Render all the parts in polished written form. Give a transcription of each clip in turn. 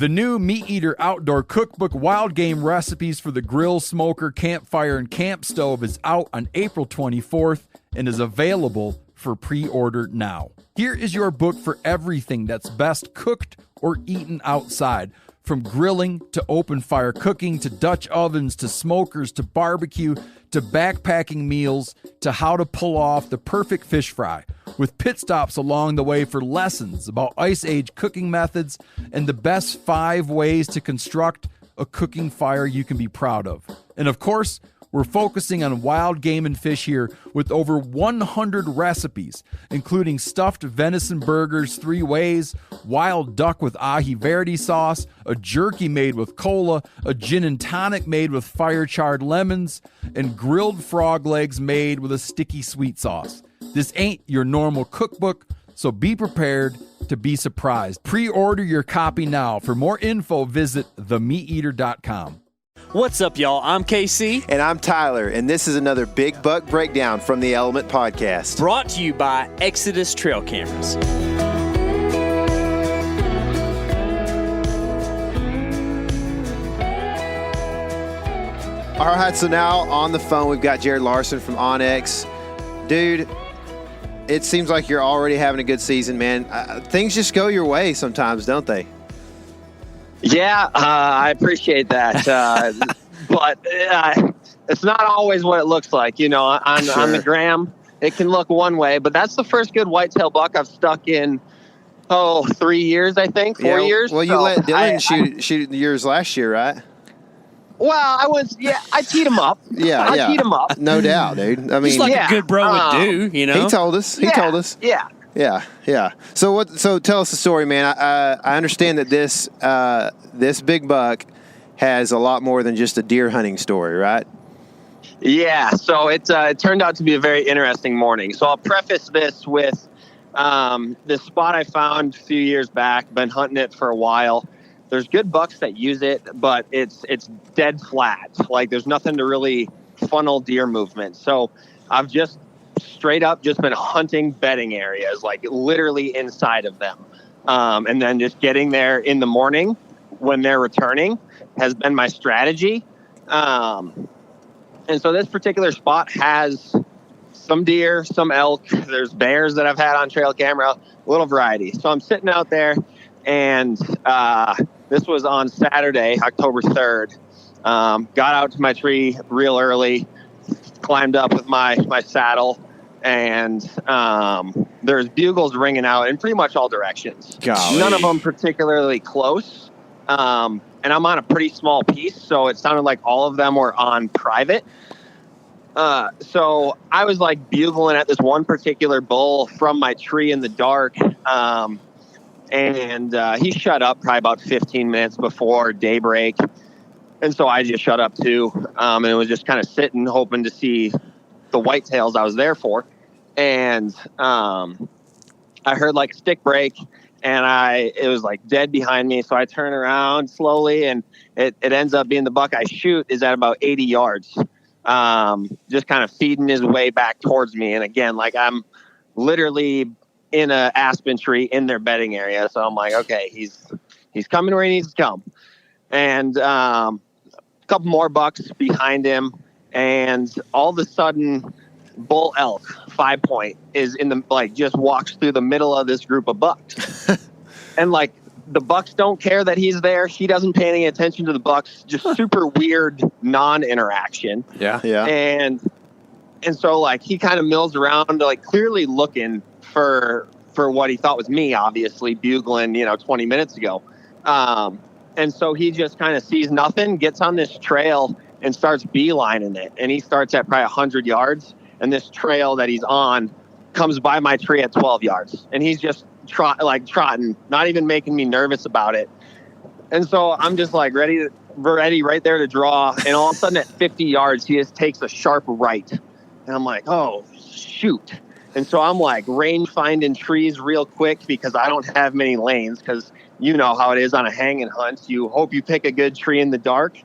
The new Meat Eater Outdoor Cookbook Wild Game Recipes for the Grill, Smoker, Campfire, and Camp Stove is out on April 24th and is available for pre-order now. Here is your book for everything that's best cooked or eaten outside. From grilling to open fire cooking to Dutch ovens to smokers to barbecue to backpacking meals to how to pull off the perfect fish fry, with pit stops along the way for lessons about Ice Age cooking methods and the best 5 ways to construct a cooking fire you can be proud of. And of course, we're focusing on wild game and fish here with over 100 recipes, including stuffed venison burgers 3 ways, wild duck with ahi verde sauce, a jerky made with cola, a gin and tonic made with fire-charred lemons, and grilled frog legs made with a sticky sweet sauce. This ain't your normal cookbook, so be prepared to be surprised. Pre-order your copy now. For more info, visit themeateater.com. What's up, y'all? I'm KC. And I'm Tyler, and this is another Big Buck Breakdown from the Element Podcast. Brought to you by Exodus Trail Cameras. All right, so now on the phone, we've got Jared Larsen from OnX. Dude, it seems like you're already having a good season, man. Things just go your way sometimes, don't they? Yeah, I appreciate that. But it's not always what it looks like. You know, on the gram, it can look one way, but that's the first good whitetail buck I've stuck in, 3 years, I think, 4 years. Well, you let Dylan shoot yours last year, right? Well, I teed him up. I teed him up. No doubt, dude. I mean, just like a good bro would do, you know? He told us. Yeah. So tell us the story, man. I understand that this big buck has a lot more than just a deer hunting story, right? Yeah. So it turned out to be a very interesting morning. So I'll preface this with this spot I found a few years back. Been hunting it for a while. There's good bucks that use it, but it's dead flat. Like there's nothing to really funnel deer movement. So I've just straight up just been hunting bedding areas, like literally inside of them. And then just getting there in the morning when they're returning has been my strategy. And so this particular spot has some deer, some elk. There's bears that I've had on trail camera, a little variety. So I'm sitting out there, and this was on Saturday, October 3rd. Got out to my tree real early, climbed up with my saddle, and there's bugles ringing out in pretty much all directions. Golly. None of them particularly close. And I'm on a pretty small piece, so it sounded like all of them were on private. So I was like bugling at this one particular bull from my tree in the dark. And he shut up probably about 15 minutes before daybreak. And so I just shut up too. And it was just kind of sitting, hoping to see the whitetails I was there for. And I heard like a stick break, and it was like dead behind me. So I turn around slowly, and it ends up being the buck I shoot is at about 80 yards. Just kind of feeding his way back towards me. And again, like I'm literally in a aspen tree in their bedding area. So I'm like, okay, he's coming where he needs to come. And a couple more bucks behind him, and all of a sudden bull elk 5-point is in the, like, just walks through the middle of this group of bucks. And like the bucks don't care that he's there. He doesn't pay any attention to the bucks. Just super weird non-interaction. Yeah. And so like he kind of mills around, like clearly looking for what he thought was me, obviously bugling, 20 minutes ago. And so he just kind of sees nothing, gets on this trail and starts beelining it. And he starts at probably 100 yards. And this trail that he's on comes by my tree at 12 yards. And he's just trotting, not even making me nervous about it. And so I'm just like ready right there to draw. And all of a sudden at 50 yards, he just takes a sharp right. And I'm like, oh, shoot. And so I'm like range finding trees real quick because I don't have many lanes, because you know how it is on a hanging hunt. You hope you pick a good tree in the dark.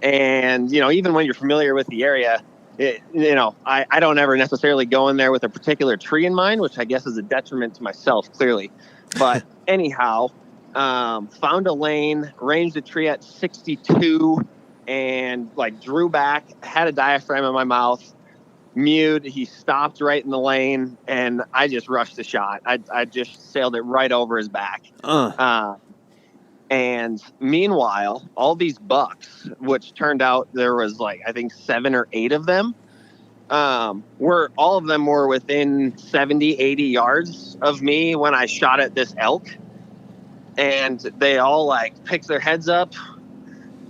And, even when you're familiar with the area, I don't ever necessarily go in there with a particular tree in mind, which I guess is a detriment to myself, clearly. But anyhow, found a lane, ranged a tree at 62, and like drew back, had a diaphragm in my mouth, mewed. He stopped right in the lane, and I just rushed the shot. I just sailed it right over his back. And meanwhile, all these bucks, which turned out there was like, I think 7 or 8 of them, all of them were within 70, 80 yards of me when I shot at this elk. And they all like picked their heads up,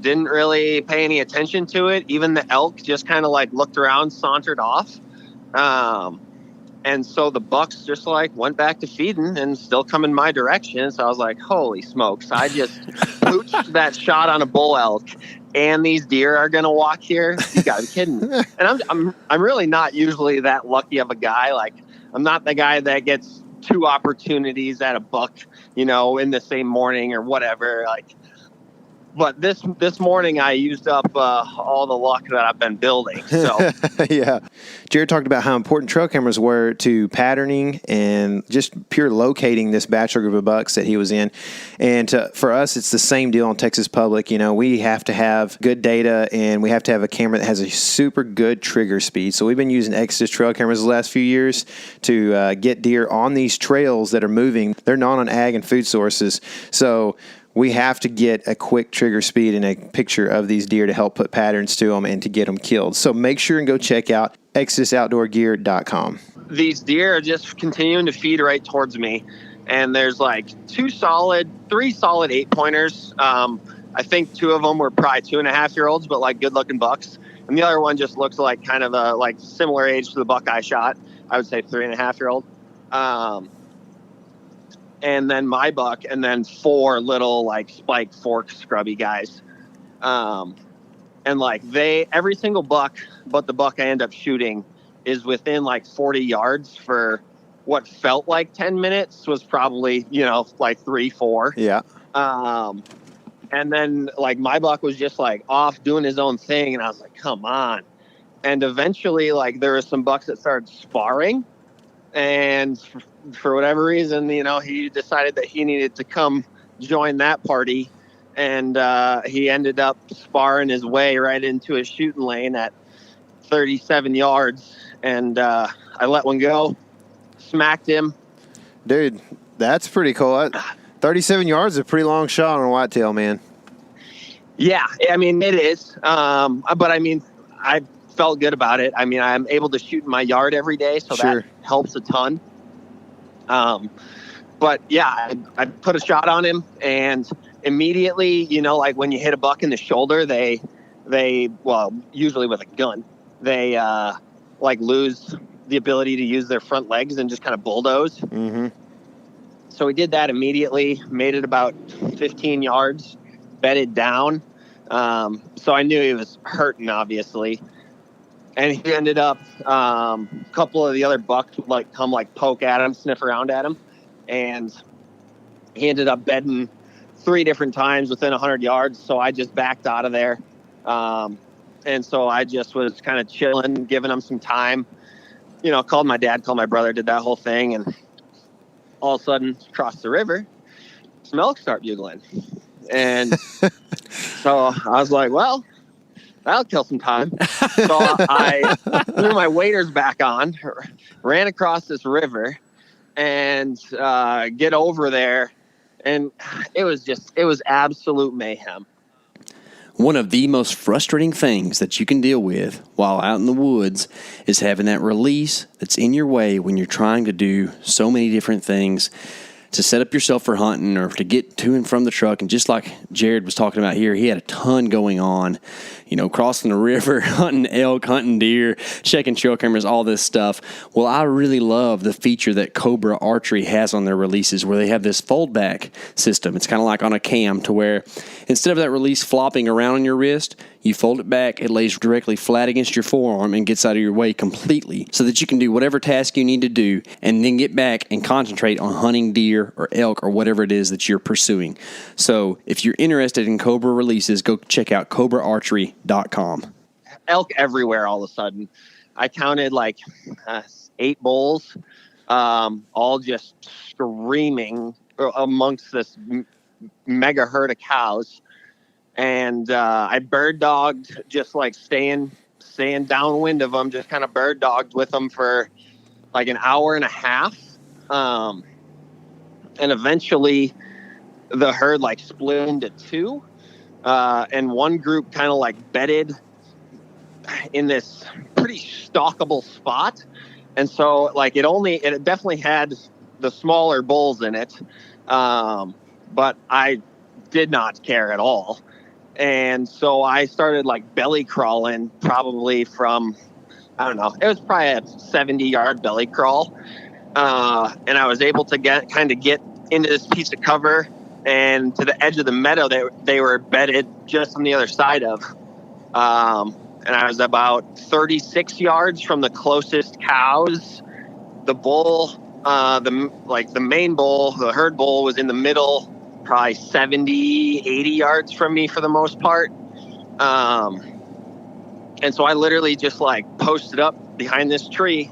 didn't really pay any attention to it. Even the elk just kind of like looked around, sauntered off. And so the bucks just like went back to feeding and still coming my direction. So I was like, holy smokes, I just pooched that shot on a bull elk, and these deer are going to walk here. You gotta be kidding. And I'm really not usually that lucky of a guy. Like, I'm not the guy that gets 2 opportunities at a buck, in the same morning or whatever. Like, but this morning I used up all the luck that I've been building. So yeah, Jared talked about how important trail cameras were to patterning and just pure locating this bachelor group of bucks that he was in. And for us, it's the same deal on Texas Public. We have to have good data, and we have to have a camera that has a super good trigger speed. So we've been using Exodus trail cameras the last few years to get deer on these trails that are moving. They're not on ag and food sources, so we have to get a quick trigger speed and a picture of these deer to help put patterns to them and to get them killed. So make sure and go check out ExodusOutdoorGear.com. These deer are just continuing to feed right towards me. And there's like 3 solid 8-pointers. I think 2 of them were probably 2.5-year-olds, but like good looking bucks. And the other one just looks like kind of a like similar age to the buck I shot. I would say 3.5-year-old. And then my buck, and then 4 little like spike fork scrubby guys. And like every single buck, but the buck I end up shooting is within like 40 yards for what felt like 10 minutes was probably, like 3-4. Yeah. And then like my buck was just like off doing his own thing. And I was like, come on. And eventually like there were some bucks that started sparring, and for whatever reason, he decided that he needed to come join that party. And he ended up sparring his way right into a shooting lane at 37 yards. And I let one go, smacked him. Dude, that's pretty cool. 37 yards is a pretty long shot on a whitetail, man. Yeah, I mean, it is. But I mean, I felt good about it. I mean, I'm able to shoot in my yard every day, so Sure. That helps a ton. But yeah, I put a shot on him, and immediately, like when you hit a buck in the shoulder, they usually with a gun, they like lose the ability to use their front legs and just kind of bulldoze. Mm-hmm. So we did that immediately, made it about 15 yards, bedded down. So I knew he was hurting, obviously. And he ended up, a couple of the other bucks would like come like poke at him, sniff around at him. And he ended up bedding 3 different times within 100 yards. So I just backed out of there. And so I just was kind of chilling, giving him some time, called my dad, called my brother, did that whole thing. And all of a sudden across the river, some elk start bugling. And so I was like, well, that'll kill some time. So I threw my waders back on, ran across this river, and get over there. And it was absolute mayhem. One of the most frustrating things that you can deal with while out in the woods is having that release that's in your way when you're trying to do so many different things to set up yourself for hunting or to get to and from the truck. And just like Jared was talking about here, he had a ton going on, crossing the river, hunting elk, hunting deer, checking trail cameras, all this stuff. Well, I really love the feature that Cobra Archery has on their releases where they have this fold back system. It's kind of like on a cam to where instead of that release flopping around on your wrist, you fold it back, it lays directly flat against your forearm and gets out of your way completely so that you can do whatever task you need to do and then get back and concentrate on hunting deer or elk or whatever it is that you're pursuing. So if you're interested in Cobra releases, go check out CobraArchery.com. Elk everywhere all of a sudden. I counted like 8 bulls, all just screaming amongst this mega herd of cows. And I bird dogged, just like staying downwind of them, just kind of bird dogged with them for like an hour and a half. And eventually the herd like split into two. And one group kind of like bedded in this pretty stalkable spot. And so like it definitely had the smaller bulls in it. But I did not care at all. And so I started like belly crawling probably from, I don't know, it was probably a 70-yard belly crawl. And I was able to get into this piece of cover and to the edge of the meadow they were bedded just on the other side of. And I was about 36 yards from the closest cows. The bull, the main bull, the herd bull was in the middle, probably 70, 80 yards from me for the most part. And so I literally just like posted up behind this tree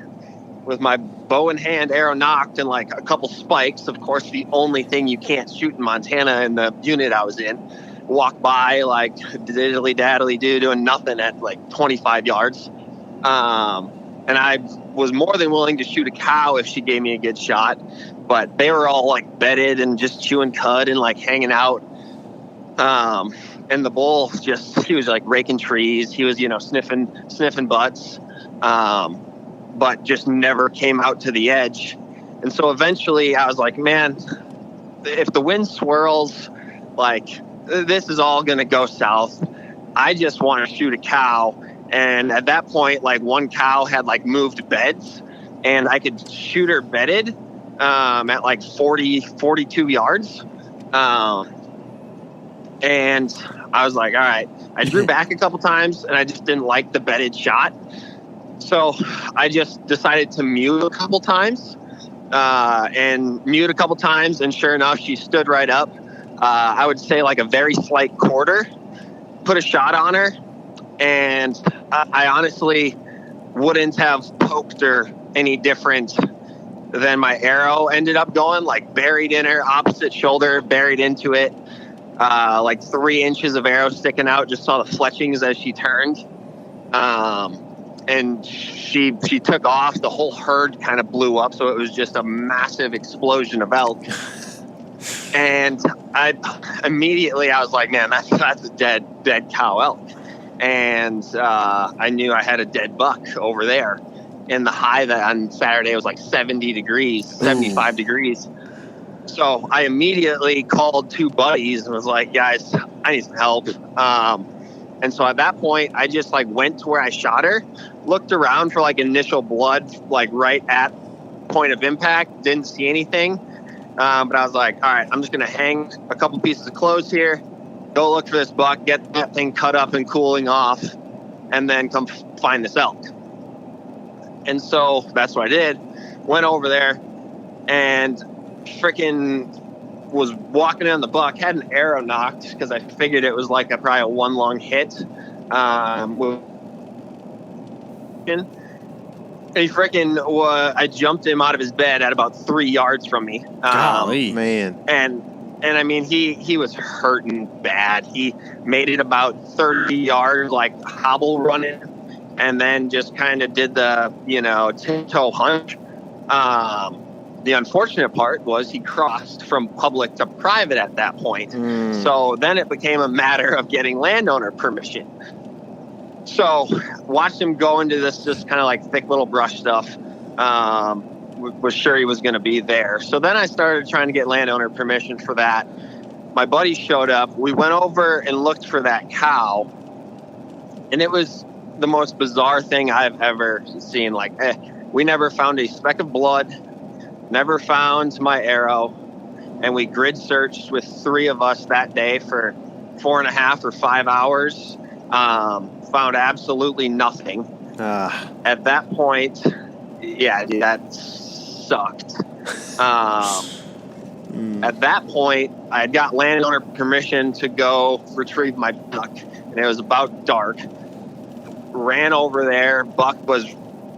with my bow in hand, arrow knocked, and like a couple spikes. Of course, the only thing you can't shoot in Montana in the unit I was in. Walk by like diddly daddly do, doing nothing at like 25 yards. And I was more than willing to shoot a cow if she gave me a good shot, but they were all like bedded and just chewing cud and like hanging out. And the bull he was like raking trees. He was, sniffing butts, but just never came out to the edge. And so eventually I was like, man, if the wind swirls, like this is all going to go south. I just want to shoot a cow. And at that point, like one cow had like moved beds and I could shoot her bedded at like 42 yards. And I was like, all right, I drew back a couple times and I just didn't like the bedded shot. So I just decided to mute a couple times and sure enough, she stood right up. I would say like a very slight quarter, put a shot on her. And I honestly wouldn't have poked her any different than my arrow ended up going, like buried in her opposite shoulder, buried into it, like 3 inches of arrow sticking out, just saw the fletchings as she turned. And she took off. The whole herd kind of blew up. So it was just a massive explosion of elk. And I was like, man, that's a dead cow elk. And I knew I had a dead buck over there. And the high that on Saturday was like 70 degrees, 75 degrees. So I immediately called 2 buddies and was like, guys, I need some help. And so at that point, I just like went to where I shot her, looked around for like initial blood, like right at point of impact, didn't see anything. But I was like, all right, I'm just going to hang a couple pieces of clothes here, go look for this buck, get that thing cut up and cooling off, and then come find this elk. And so that's what I did. Went over there and freaking was walking on the buck, had an arrow knocked because I figured it was like probably a 1 long hit. And he freaking, I jumped him out of his bed at about 3 yards from me. Golly, man. And I mean, he was hurting bad. He made it about 30 yards, like hobble running, and then just kind of did the, tiptoe hunch. The unfortunate part was he crossed from public to private at that point. So then it became a matter of getting landowner permission. So watched him go into this just kind of like thick little brush stuff. Was sure he was going to be there. So then I started trying to get landowner permission for that. My buddy showed up. We went over and looked for that cow. And it was the most bizarre thing I've ever seen. Like, we never found a speck of blood, never found my arrow. And we grid searched with 3 of us that day for 4.5 or 5 hours. Found absolutely nothing. At that point, yeah, dude, that sucked. At that point, I had got landowner permission to go retrieve my buck, and it was about dark. Ran over there. Buck was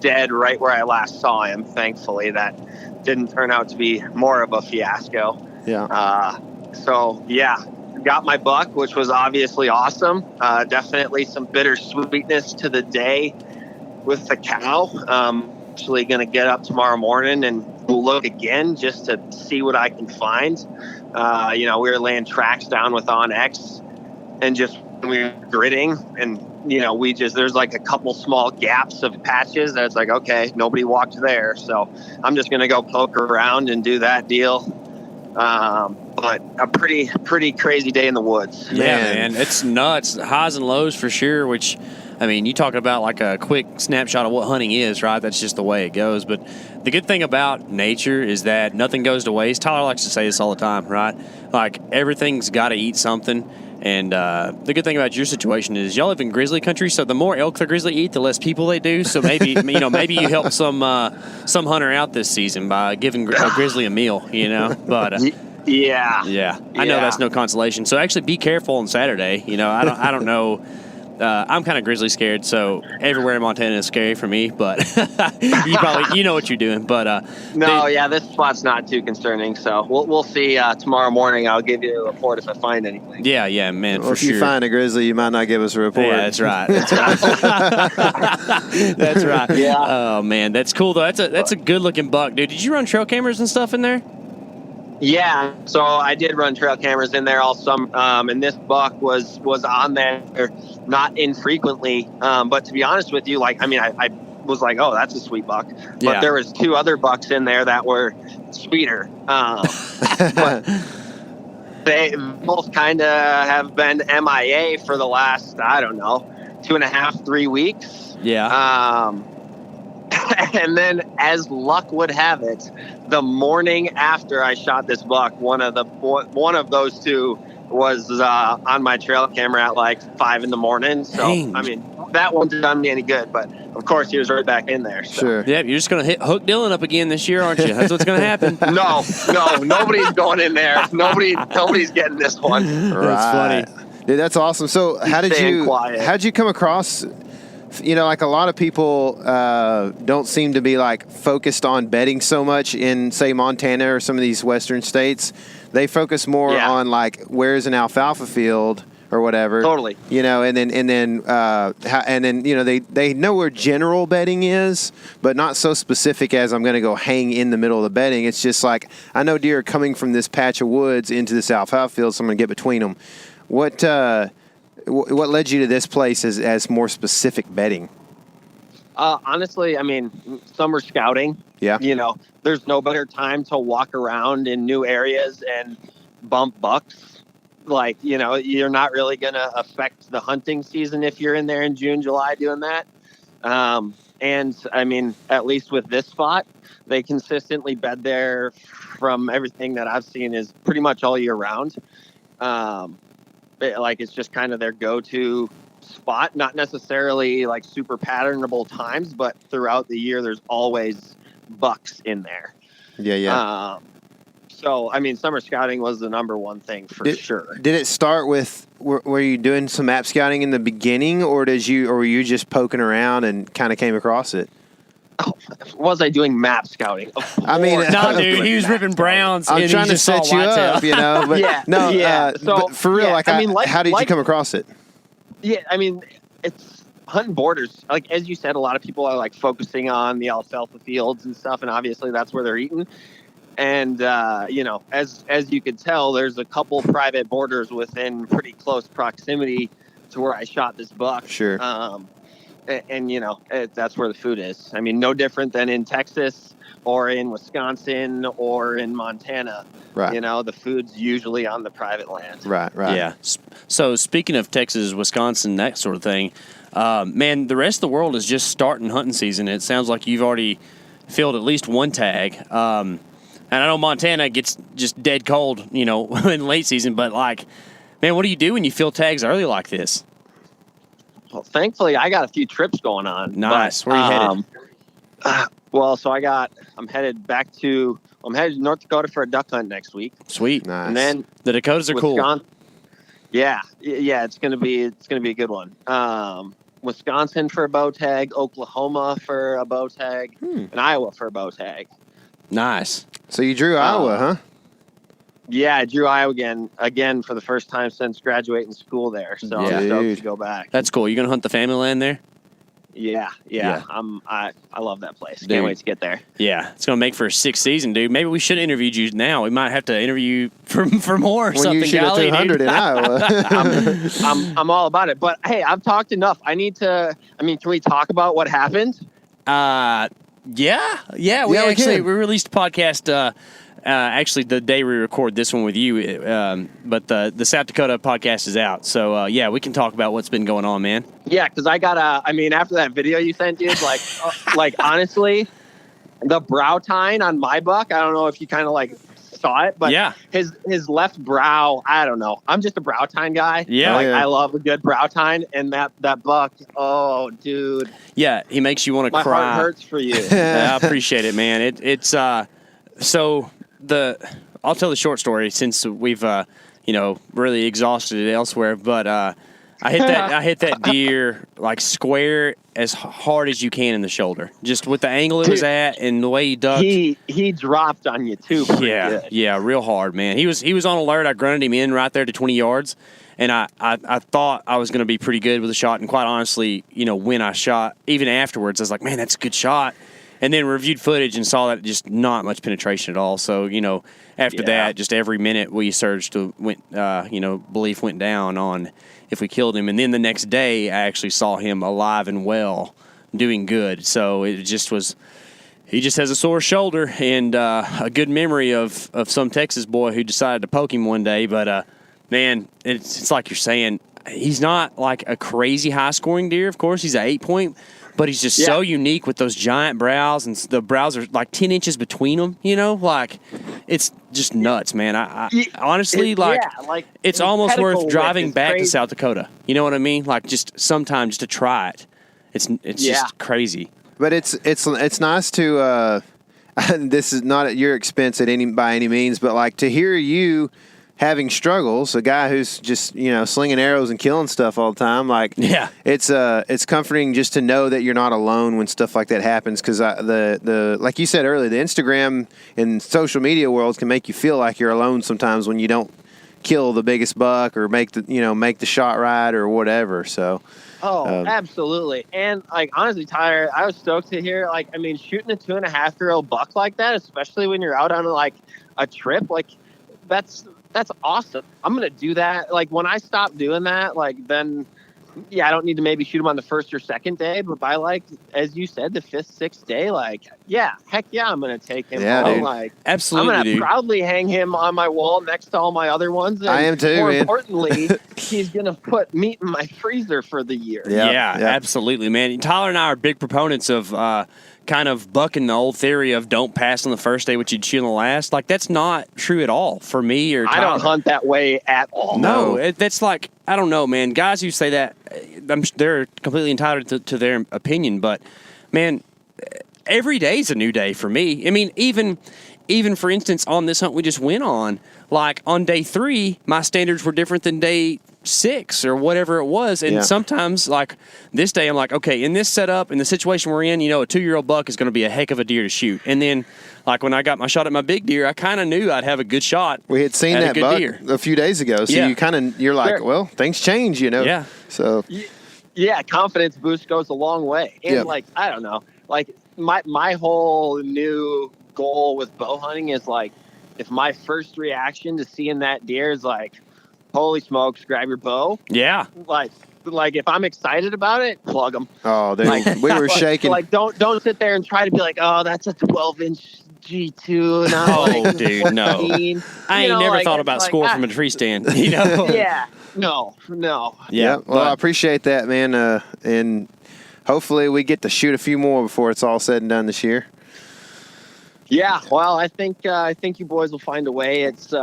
dead right where I last saw him. Thankfully, that didn't turn out to be more of a fiasco. Yeah. So yeah, got my buck, which was obviously awesome. Definitely some bittersweetness to the day with the cow. Actually going to get up tomorrow morning and look again just to see what I can find. We were laying tracks down with OnX and just we were gritting, and there's like a couple small gaps of patches that's like, okay, nobody walked there, so I'm just going to go poke around and do that deal. But a pretty crazy day in the woods. Yeah, man, it's nuts. Highs and lows for sure, which, I mean, you talking about like a quick snapshot of what hunting is, right? That's just the way it goes. But the good thing about nature is that nothing goes to waste. Tyler likes to say this all the time, right? Like, everything's got to eat something. And the good thing about your situation is y'all live in grizzly country, so the more elk the grizzly eat, the less people they do. So maybe maybe you help some hunter out this season by giving a grizzly a meal, But yeah, I know that's no consolation. So actually, be careful on Saturday. I don't know. I'm kind of grizzly scared, so everywhere in Montana is scary for me. But you know what you're doing. But this spot's not too concerning. So we'll see tomorrow morning. I'll give you a report if I find anything. Yeah, man. Well, for if sure. you find a grizzly, you might not give us a report. Yeah, that's right. That's right. Yeah. Oh man, that's cool though. That's a good looking buck, dude. Did you run trail cameras and stuff in there? Yeah, so I did run trail cameras in there all summer, and this buck was on there not infrequently. But to be honest with you, I was like, oh, that's a sweet buck. But there was 2 other bucks in there that were sweeter. But they both kind of have been MIA for the last, I don't know, 2.5, 3 weeks. Yeah. And then, as luck would have it, the morning after I shot this buck, one of those 2 was on my trail camera at like 5 a.m. So, Dang. I mean, that wouldn't have done me any good. But of course, he was right back in there. So. Sure. Yeah, you're just gonna hook Dylan up again this year, aren't you? That's what's gonna happen. No, nobody's going in there. Nobody's getting this one. Right. That's funny, dude. That's awesome. So, how'd you come across? Like a lot of people don't seem to be like focused on bedding so much in, say, Montana or some of these western states. They focus more on like where's an alfalfa field or whatever. Totally. And then they know where general bedding is, but not so specific as I'm going to go hang in the middle of the bedding. It's just like I know deer are coming from this patch of woods into this alfalfa field, so I'm going to get between them. What led you to this place as more specific bedding? Honestly, I mean, summer scouting. Yeah. There's no better time to walk around in new areas and bump bucks. Like, you're not really going to affect the hunting season if you're in there in June, July doing that. And I mean, at least with this spot, they consistently bed there from everything that I've seen is pretty much all year round. It's just kind of their go-to spot, not necessarily like super patternable times, but throughout the year, there's always bucks in there. Yeah. So, I mean, summer scouting was the number one thing for sure. Did it start with, were you doing some map scouting in the beginning, or were you just poking around and kind of came across it? Oh, was I doing map scouting? I mean, no, dude, he was ripping browns. I'm trying to set you up, but but for real, how did you come across it? Yeah, I mean, it's hunting borders. Like, as you said, a lot of people are like focusing on the alfalfa fields and stuff, and obviously that's where they're eating. And, as you could tell, there's a couple private borders within pretty close proximity to where I shot this buck. Sure. And that's where the food is. I mean, no different than in Texas or in Wisconsin or in Montana. Right. The food's usually on the private land. Right. Yeah. So speaking of Texas, Wisconsin, that sort of thing, man, the rest of the world is just starting hunting season. It sounds like you've already filled at least one tag. And I know Montana gets just dead cold, in late season. But man, what do you do when you fill tags early like this? Well, thankfully, I got a few trips going on. Nice. Where are you headed? I'm headed to North Dakota for a duck hunt next week. Sweet. Nice. And then the Dakotas are cool. Yeah, it's gonna be a good one. Wisconsin for a bow tag, Oklahoma for a bow tag, and Iowa for a bow tag. Nice. So you drew Iowa, huh? Yeah, I drew Iowa again for the first time since graduating school there. So I'm stoked to go back. That's cool. You gonna hunt the family land there? Yeah. I love that place. Dude. Can't wait to get there. Yeah, it's gonna make for a 6th season, dude. Maybe we should have interviewed you now. We might have to interview you for more or When something. you shoot at 200 in Iowa. I'm all about it. But hey, I've talked enough. Can we talk about what happened? Yeah. We released a podcast. Actually, the day we record this one with you, but the South Dakota podcast is out. So we can talk about what's been going on, man. Yeah, because I got after that video you sent, dude, like honestly, the brow tine on my buck. I don't know if you kind of like saw it, but yeah, his left brow. I don't know. I'm just a brow tine guy. Yeah, I love a good brow tine, and that buck. Oh, dude. Yeah, he makes you want to cry. My heart hurts for you. I appreciate it, man. It's so. I'll tell the short story since we've really exhausted it elsewhere. But I hit that deer like square as hard as you can in the shoulder, just with the angle it was at and the way he ducked. He dropped on you too. Yeah, real hard, man. He was on alert. I grunted him in right there to 20 yards, and I thought I was going to be pretty good with the shot. And quite honestly, when I shot, even afterwards, I was like, man, that's a good shot. And then reviewed footage and saw that just not much penetration at all. So, after that, just every minute we surged belief went down on if we killed him. And then the next day, I actually saw him alive and well, doing good. So it just was, he just has a sore shoulder and a good memory of some Texas boy who decided to poke him one day. But, man, it's like you're saying, he's not like a crazy high-scoring deer, of course. He's an 8-point. But he's just so unique with those giant brows, and the brows are like 10 inches between them, like it's just nuts, man. I honestly, it's almost worth driving back to South Dakota. You know what I mean? Like just sometime just to try it. It's just crazy. But it's nice to, this is not at your expense by any means, but like to hear you having struggles, a guy who's just slinging arrows and killing stuff all the time, it's comforting just to know that you're not alone when stuff like that happens. Because the like you said earlier, the Instagram and social media worlds can make you feel like you're alone sometimes when you don't kill the biggest buck or make the shot right or whatever. So. Absolutely. And honestly, Tyler, I was stoked to hear shooting a 2.5-year-old buck like that, especially when you're out on a trip, that's awesome. I'm going to do that. When I stop doing that, then, I don't need to maybe shoot him on the first or second day, but by as you said, the 5th, 6th day, heck yeah, I'm going to take him home. Dude. Absolutely, I'm going to proudly hang him on my wall next to all my other ones. And I am too, more man. importantly, he's going to put meat in my freezer for the year. Yeah, absolutely, man. Tyler and I are big proponents of kind of bucking the old theory of don't pass on the first day what you'd shoot on the last. That's not true at all for me or Tyler. I don't hunt that way at all. No, that's I don't know, man. Guys who say that, they're completely entitled to their opinion, but, man, every day is a new day for me. I mean, even for instance, on this hunt we just went on, on day 3, my standards were different than day 6 or whatever it was. And sometimes, this day, I'm like, okay, in this setup, in the situation we're in, a 2-year-old buck is going to be a heck of a deer to shoot. And then, when I got my shot at my big deer, I kind of knew I'd have a good shot. We had seen that buck a few days ago. So you're like, sure. Well, things change, Yeah. So. Yeah, confidence boost goes a long way. And, I don't know. My whole new goal with bow hunting is, if my first reaction to seeing that deer is holy smokes, grab your bow. Yeah. If I'm excited about it, plug them. Oh, dude, we were shaking. Don't sit there and try to be oh, that's a 12-inch G2. No, dude, no. I ain't never thought about score from a tree stand. Yeah. No. Yeah. Well, I appreciate that, man. And hopefully we get to shoot a few more before it's all said and done this year. Yeah, well, I think you boys will find a way. It's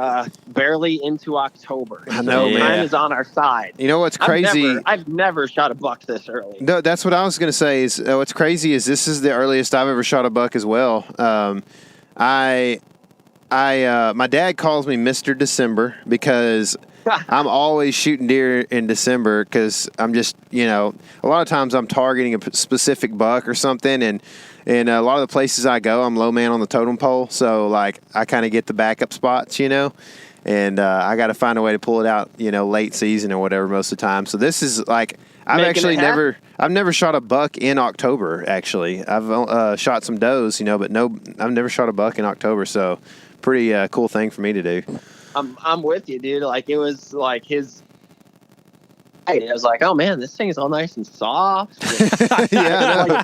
barely into October. I know, man. Time is on our side. You know what's crazy? I've never shot a buck this early. No, that's what I was going to say. Is what's crazy is this is the earliest I've ever shot a buck as well. My dad calls me Mr. December because I'm always shooting deer in December because I'm just a lot of times I'm targeting a specific buck or something and a lot of the places I go, I'm low man on the totem pole. So I kind of get the backup spots, And and I got to find a way to pull it out, late season or whatever most of the time. So this is like I've never shot a buck in October. Actually, I've shot some does, but I've never shot a buck in October. So pretty cool thing for me to do. I'm with you, dude. Like it was like his. I was like, oh man, this thing is all nice and soft. Yeah.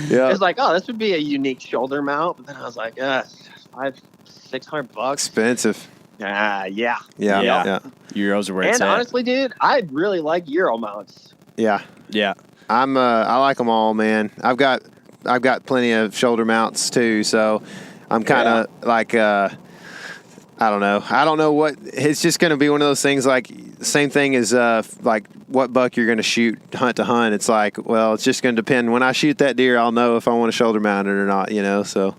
It's like, oh, this would be a unique shoulder mount. But then I was like, $500-600. Expensive. Yeah. Euros are where it's and at. honestly, dude, I really like Euro mounts. Yeah. I like them all, man. I've got plenty of shoulder mounts too, so I'm kind of like I don't know. I don't know what it's just going to be one of those things. Like same thing as like what buck you're going to shoot hunt to hunt. It's like, well, it's just going to depend. When I shoot that deer, I'll know if I want to shoulder mount it or not. So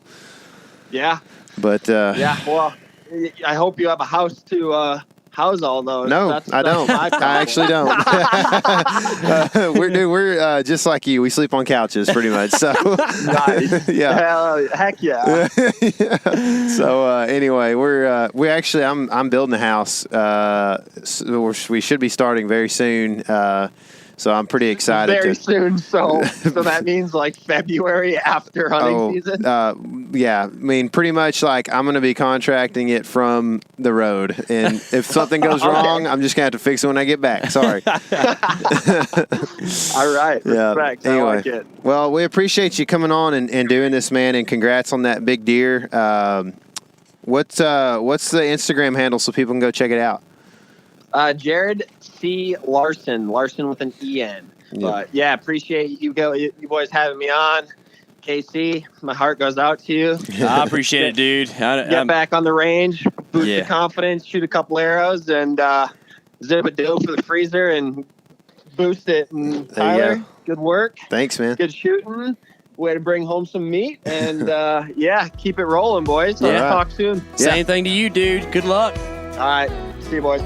yeah. But well, I hope you have a house to house all those. No, I don't. I actually don't. We're just like you. We sleep on couches pretty much. So nice. Yeah. Heck yeah. So anyway, I'm building a house. So we should be starting very soon. So I'm pretty excited. Very soon. So that means like February after hunting season? Yeah. I mean, pretty much like I'm going to be contracting it from the road. And if something goes wrong, I'm just going to have to fix it when I get back. Sorry. All right. Respect. Anyway, I like it. Well, we appreciate you coming on and doing this, man. And congrats on that big deer. What's the Instagram handle so people can go check it out? Jared C. Larsen with an E-N. But yeah, appreciate you boys having me on. KC, my heart goes out to you. I appreciate it, dude. Get back on the range, boost the confidence, shoot a couple arrows, and zip a doe for the freezer and boost it. And Tyler, good work. Thanks, man. Good shooting. Way to bring home some meat. And keep it rolling, boys. Let's talk soon. Same thing to you, dude. Good luck. All right. See you, boys.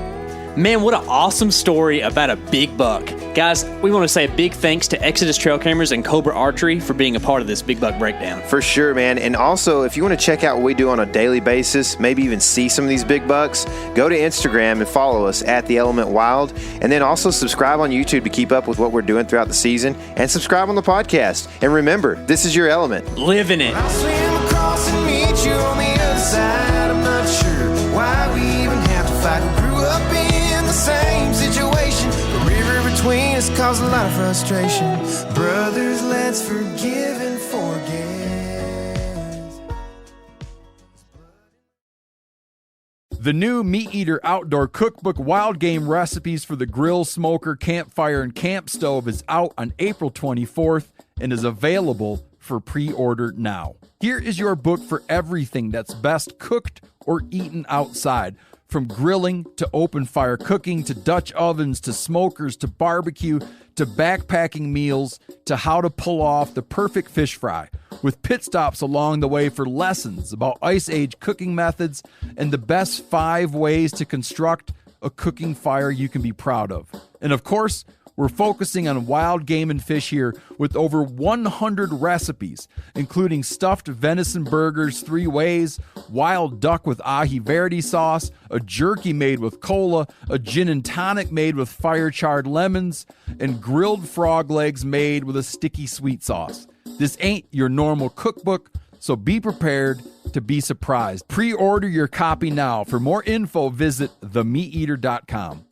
Man, what an awesome story about a big buck. Guys, we want to say a big thanks to Exodus Trail Cameras and Cobra Archery for being a part of this big buck breakdown. For sure, man. And also, if you want to check out what we do on a daily basis, maybe even see some of these big bucks, go to Instagram and follow us at The Element Wild. And then also subscribe on YouTube to keep up with what we're doing throughout the season. And subscribe on the podcast. And remember, this is your element. Live in it. I'll swim across and meet you on the other side. I'm not sure why we even have to fight. We grew up in the same situation. The river between us caused a lot of frustration. Brothers, let's forgive and forget. The new Meat Eater Outdoor Cookbook Wild Game Recipes for the Grill, Smoker, Campfire, and Camp Stove is out on April 24th and is available for pre-order now. Here is your book for everything that's best cooked or eaten outside. From grilling to open fire cooking to Dutch ovens to smokers to barbecue to backpacking meals to how to pull off the perfect fish fry, with pit stops along the way for lessons about Ice Age cooking methods and the best 5 ways to construct a cooking fire you can be proud of. And of course, we're focusing on wild game and fish here with over 100 recipes, including stuffed venison burgers 3 ways, wild duck with ahi verde sauce, a jerky made with cola, a gin and tonic made with fire-charred lemons, and grilled frog legs made with a sticky sweet sauce. This ain't your normal cookbook, so be prepared to be surprised. Pre-order your copy now. For more info, visit themeateater.com.